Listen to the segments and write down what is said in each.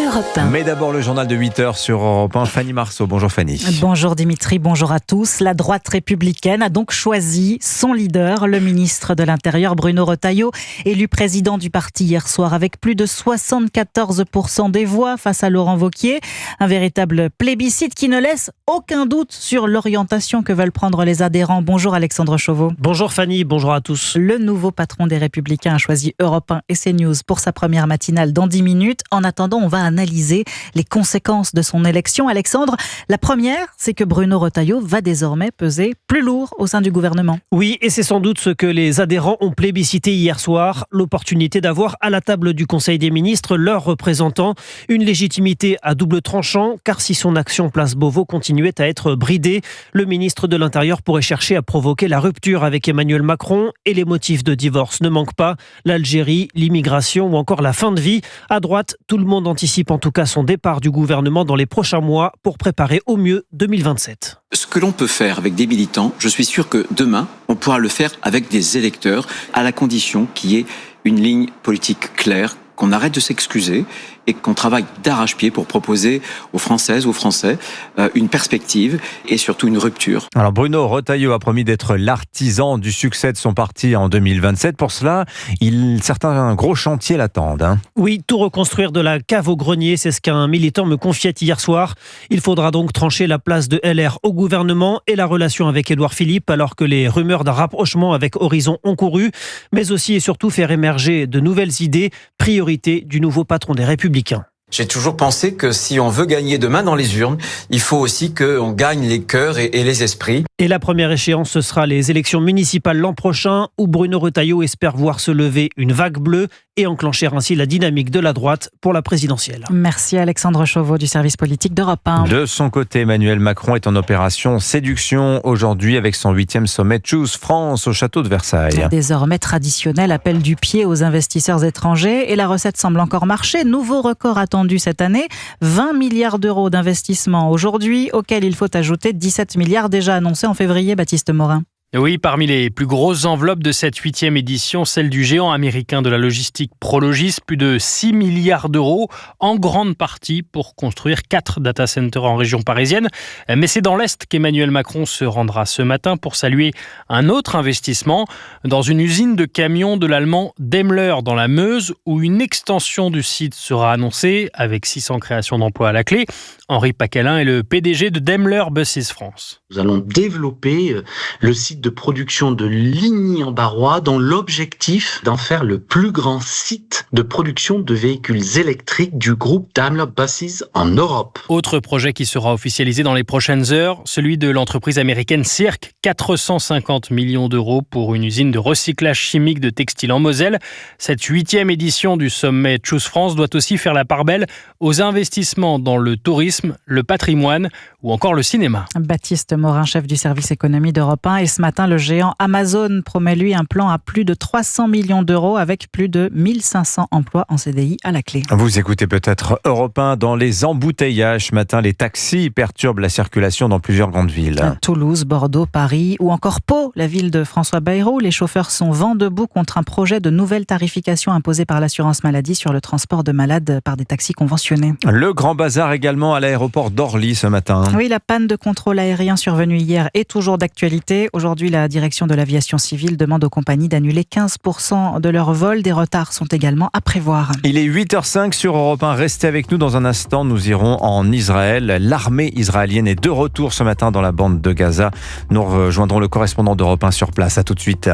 Europe 1. Mais d'abord le journal de 8h sur Europe 1. Fanny Marceau. Bonjour Fanny. Bonjour Dimitri, bonjour à tous. La droite républicaine a donc choisi son leader, le ministre de l'Intérieur Bruno Retailleau, élu président du parti hier soir avec plus de 74% des voix face à Laurent Wauquiez. Un véritable plébiscite qui ne laisse aucun doute sur l'orientation que veulent prendre les adhérents. Bonjour Alexandre Chauveau. Bonjour Fanny, bonjour à tous. Le nouveau patron des Républicains a choisi Europe 1 et CNews pour sa première matinale dans 10 minutes. En attendant, on va analyser les conséquences de son élection. Alexandre, la première, c'est que Bruno Retailleau va désormais peser plus lourd au sein du gouvernement. Oui, et c'est sans doute ce que les adhérents ont plébiscité hier soir, l'opportunité d'avoir à la table du Conseil des ministres leurs représentants, une légitimité à double tranchant, car si son action place Beauvau continuait à être bridée, le ministre de l'Intérieur pourrait chercher à provoquer la rupture avec Emmanuel Macron, et les motifs de divorce ne manquent pas, l'Algérie, l'immigration ou encore la fin de vie. À droite, tout le monde anticipe en tout cas son départ du gouvernement dans les prochains mois pour préparer au mieux 2027. Ce que l'on peut faire avec des militants, je suis sûr que demain, on pourra le faire avec des électeurs, à la condition qu'il y ait une ligne politique claire, qu'on arrête de s'excuser et qu'on travaille d'arrache-pied pour proposer aux Françaises, aux Français, une perspective et surtout une rupture. Alors Bruno Retailleau a promis d'être l'artisan du succès de son parti en 2027. Pour cela, certains gros chantiers l'attendent. Oui, tout reconstruire de la cave au grenier, c'est ce qu'un militant me confiait hier soir. Il faudra donc trancher la place de LR au gouvernement et la relation avec Édouard Philippe, alors que les rumeurs d'un rapprochement avec Horizon ont couru, mais aussi et surtout faire émerger de nouvelles idées, priorité du nouveau patron des Républicains. J'ai toujours pensé que si on veut gagner demain dans les urnes, il faut aussi qu'on gagne les cœurs et les esprits. Et la première échéance, ce sera les élections municipales l'an prochain, où Bruno Retailleau espère voir se lever une vague bleue et enclencher ainsi la dynamique de la droite pour la présidentielle. Merci Alexandre Chauveau du service politique d'Europe 1. De son côté, Emmanuel Macron est en opération séduction aujourd'hui avec son 8e sommet Choose France au château de Versailles. Désormais traditionnel appel du pied aux investisseurs étrangers et la recette semble encore marcher. Nouveau record attendu cette année, 20 milliards d'euros d'investissement aujourd'hui, auquel il faut ajouter 17 milliards déjà annoncés en février, Baptiste Morin. Oui, parmi les plus grosses enveloppes de cette 8e édition, celle du géant américain de la logistique Prologis, plus de 6 milliards d'euros, en grande partie pour construire 4 data centers en région parisienne. Mais c'est dans l'Est qu'Emmanuel Macron se rendra ce matin pour saluer un autre investissement dans une usine de camions de l'allemand Daimler dans la Meuse, où une extension du site sera annoncée avec 600 créations d'emplois à la clé. Henri Paquelin est le PDG de Daimler Buses France. Nous allons développer le site de production de Ligny-en-Barrois dans l'objectif d'en faire le plus grand site de production de véhicules électriques du groupe Daimler Buses en Europe. Autre projet qui sera officialisé dans les prochaines heures, celui de l'entreprise américaine Circ, 450 millions d'euros pour une usine de recyclage chimique de textiles en Moselle. Cette 8e édition du sommet Choose France doit aussi faire la part belle aux investissements dans le tourisme, le patrimoine ou encore le cinéma. Baptiste Morin, chef du service économie d'Europe 1. Et ce matin, le géant Amazon promet lui un plan à plus de 300 millions d'euros avec plus de 1500 emplois en CDI à la clé. Vous écoutez peut-être Europe 1 dans les embouteillages. Ce matin, les taxis perturbent la circulation dans plusieurs grandes villes. À Toulouse, Bordeaux, Paris ou encore Pau, la ville de François Bayrou. Les chauffeurs sont vent debout contre un projet de nouvelle tarification imposée par l'assurance maladie sur le transport de malades par des taxis conventionnés. Le grand bazar également à l'aéroport d'Orly ce matin. Oui, la panne de contrôle aérien survenue hier est toujours d'actualité. Aujourd'hui, la direction de l'aviation civile demande aux compagnies d'annuler 15% de leurs vols. Des retards sont également à prévoir. Il est 8h05 sur Europe 1. Restez avec nous dans un instant. Nous irons en Israël. L'armée israélienne est de retour ce matin dans la bande de Gaza. Nous rejoindrons le correspondant d'Europe 1 sur place. À tout de suite.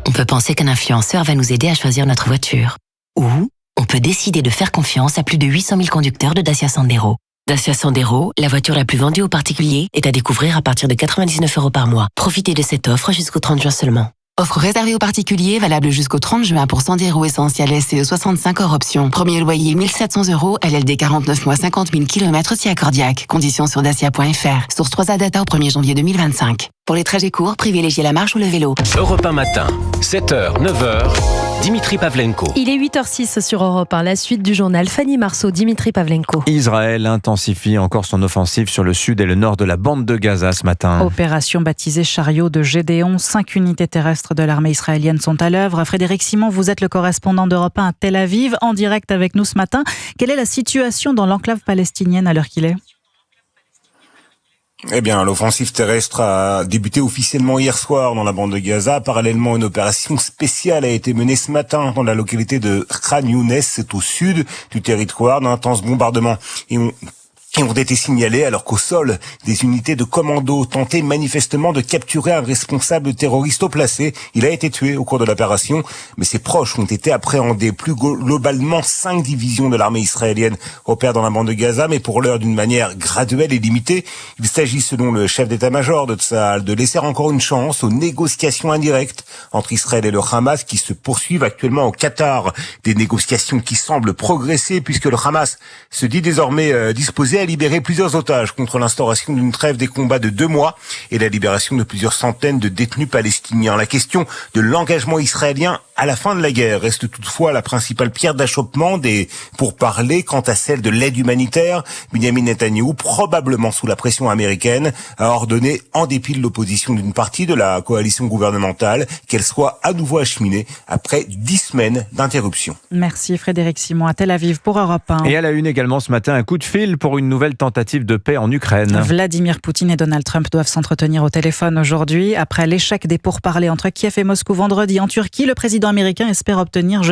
On peut penser qu'un influenceur va nous aider à choisir notre voiture. Ou on peut décider de faire confiance à plus de 800 000 conducteurs de Dacia Sandero. Dacia Sandero, la voiture la plus vendue aux particuliers, est à découvrir à partir de 99 € par mois. Profitez de cette offre jusqu'au 30 juin seulement. Offre réservée aux particuliers, valable jusqu'au 30 juin pour Sandero Essentiel SE 65 hors option. Premier loyer 1 700 €, LLD 49 mois 50 000 km si accordiaque. Conditions sur dacia.fr. Source 3A Data au 1er janvier 2025. Pour les trajets courts, privilégiez la marche ou le vélo. Europe 1 matin, 7h, 9h. Dimitri Pavlenko. Il est 8h06 sur Europe 1, la suite du journal. Fanny Marceau, Dimitri Pavlenko. Israël intensifie encore son offensive sur le sud et le nord de la bande de Gaza ce matin. Opération baptisée Chariot de Gédéon. 5 unités terrestres de l'armée israélienne sont à l'œuvre. Frédéric Simon, vous êtes le correspondant d'Europe 1 à Tel Aviv, en direct avec nous ce matin. Quelle est la situation dans l'enclave palestinienne à l'heure qu'il est ? Eh bien, l'offensive terrestre a débuté officiellement hier soir dans la bande de Gaza. Parallèlement, une opération spéciale a été menée ce matin dans la localité de Khan Younes, c'est au sud du territoire, d'intenses bombardements ont été signalés alors qu'au sol, des unités de commando tentaient manifestement de capturer un responsable terroriste au placé. Il a été tué au cours de l'opération, mais ses proches ont été appréhendés. Plus globalement, 5 divisions de l'armée israélienne opèrent dans la bande de Gaza, mais pour l'heure d'une manière graduelle et limitée. Il s'agit, selon le chef d'état-major de Tsahal, de laisser encore une chance aux négociations indirectes entre Israël et le Hamas qui se poursuivent actuellement au Qatar. Des négociations qui semblent progresser puisque le Hamas se dit désormais disposé à libérer plusieurs otages contre l'instauration d'une trêve des combats de 2 mois et la libération de plusieurs centaines de détenus palestiniens. La question de l'engagement israélien à la fin de la guerre reste toutefois la principale pierre d'achoppement des pourparlers. Quant à celle de l'aide humanitaire, Benjamin Netanyahou, probablement sous la pression américaine, a ordonné, en dépit de l'opposition d'une partie de la coalition gouvernementale, qu'elle soit à nouveau acheminée après 10 semaines d'interruption. Merci Frédéric Simon à Tel Aviv pour Europe 1. Et à la une également ce matin, un coup de fil pour une nouvelle tentative de paix en Ukraine. Vladimir Poutine et Donald Trump doivent s'entretenir au téléphone aujourd'hui. Après l'échec des pourparlers entre Kiev et Moscou vendredi en Turquie, le président américain espère obtenir,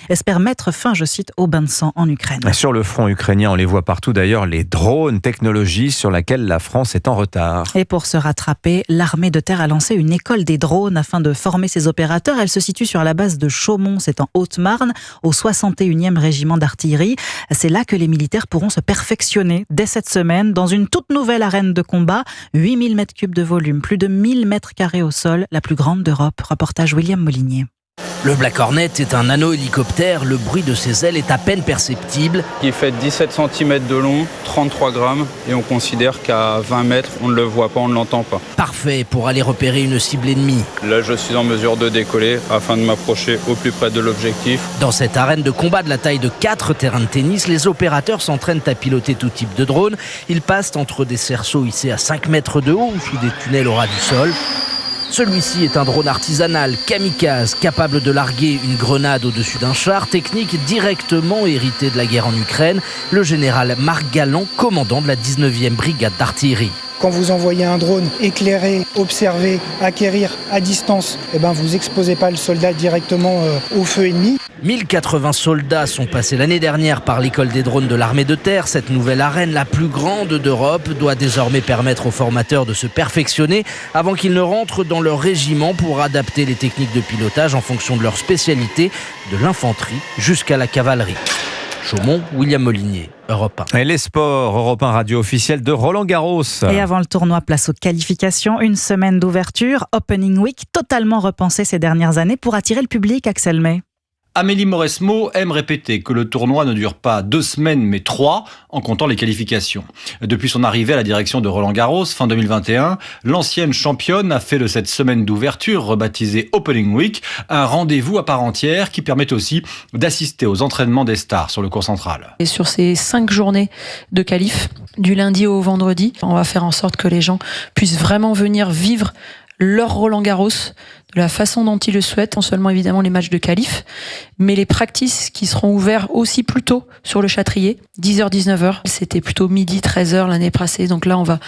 espère mettre fin, au bain de sang en Ukraine. Sur le front ukrainien, on les voit partout d'ailleurs, les drones, technologie sur laquelle la France est en retard. Et pour se rattraper, l'armée de terre a lancé une école des drones afin de former ses opérateurs. Elle se situe sur la base de Chaumont, c'est en Haute-Marne, au 61e régiment d'artillerie. C'est là que les militaires pourront se perfectionner dès cette semaine dans une toute nouvelle arène de combat. 8000 m3 de volume, plus de 1000 m² au sol, la plus grande d'Europe. Reportage William Molinier. Le Black Hornet est un nano-hélicoptère, le bruit de ses ailes est à peine perceptible. Il fait 17 cm de long, 33 grammes, et on considère qu'à 20 mètres, on ne le voit pas, on ne l'entend pas. Parfait pour aller repérer une cible ennemie. Là, je suis en mesure de décoller afin de m'approcher au plus près de l'objectif. Dans cette arène de combat de la taille de 4 terrains de tennis, les opérateurs s'entraînent à piloter tout type de drone. Ils passent entre des cerceaux hissés à 5 mètres de haut ou sous des tunnels au ras du sol. Celui-ci est un drone artisanal, kamikaze, capable de larguer une grenade au-dessus d'un char, technique directement héritée de la guerre en Ukraine. Le général Marc Galland, commandant de la 19e brigade d'artillerie. Quand vous envoyez un drone éclairer, observer, acquérir à distance, vous exposez pas le soldat directement au feu ennemi. 1080 soldats sont passés l'année dernière par l'école des drones de l'armée de terre. Cette nouvelle arène, la plus grande d'Europe, doit désormais permettre aux formateurs de se perfectionner avant qu'ils ne rentrent dans leur régiment pour adapter les techniques de pilotage en fonction de leur spécialité, de l'infanterie jusqu'à la cavalerie. Chaumont, William Molinier, Europe 1. Et les sports, Europe 1 radio officielle de Roland Garros. Et avant le tournoi, place aux qualifications. Une semaine d'ouverture, Opening Week, totalement repensée ces dernières années pour attirer le public, Axel May. Amélie Mauresmo aime répéter que le tournoi ne dure pas 2 semaines mais 3 en comptant les qualifications. Depuis son arrivée à la direction de Roland Garros fin 2021, l'ancienne championne a fait de cette semaine d'ouverture rebaptisée Opening Week un rendez-vous à part entière qui permet aussi d'assister aux entraînements des stars sur le court central. Et sur ces 5 journées de qualif, du lundi au vendredi, on va faire en sorte que les gens puissent vraiment venir vivre leur Roland Garros de la façon dont ils le souhaitent, non seulement évidemment les matchs de qualif, mais les practices qui seront ouverts aussi plus tôt sur le Châtrier, 10h, 19h. C'était plutôt midi, 13h l'année passée, donc là on va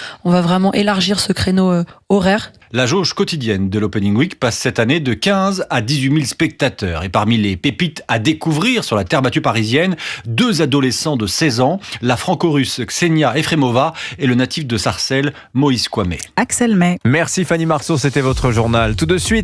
vraiment élargir ce créneau horaire. La jauge quotidienne de l'Opening Week passe cette année de 15 à 18 000 spectateurs. Et parmi les pépites à découvrir sur la terre battue parisienne, 2 adolescents de 16 ans, la franco-russe Ksenia Efremova et le natif de Sarcelles, Moïse Kwame. Axel May. Merci Fanny Marceau, c'était votre journal. Tout de suite,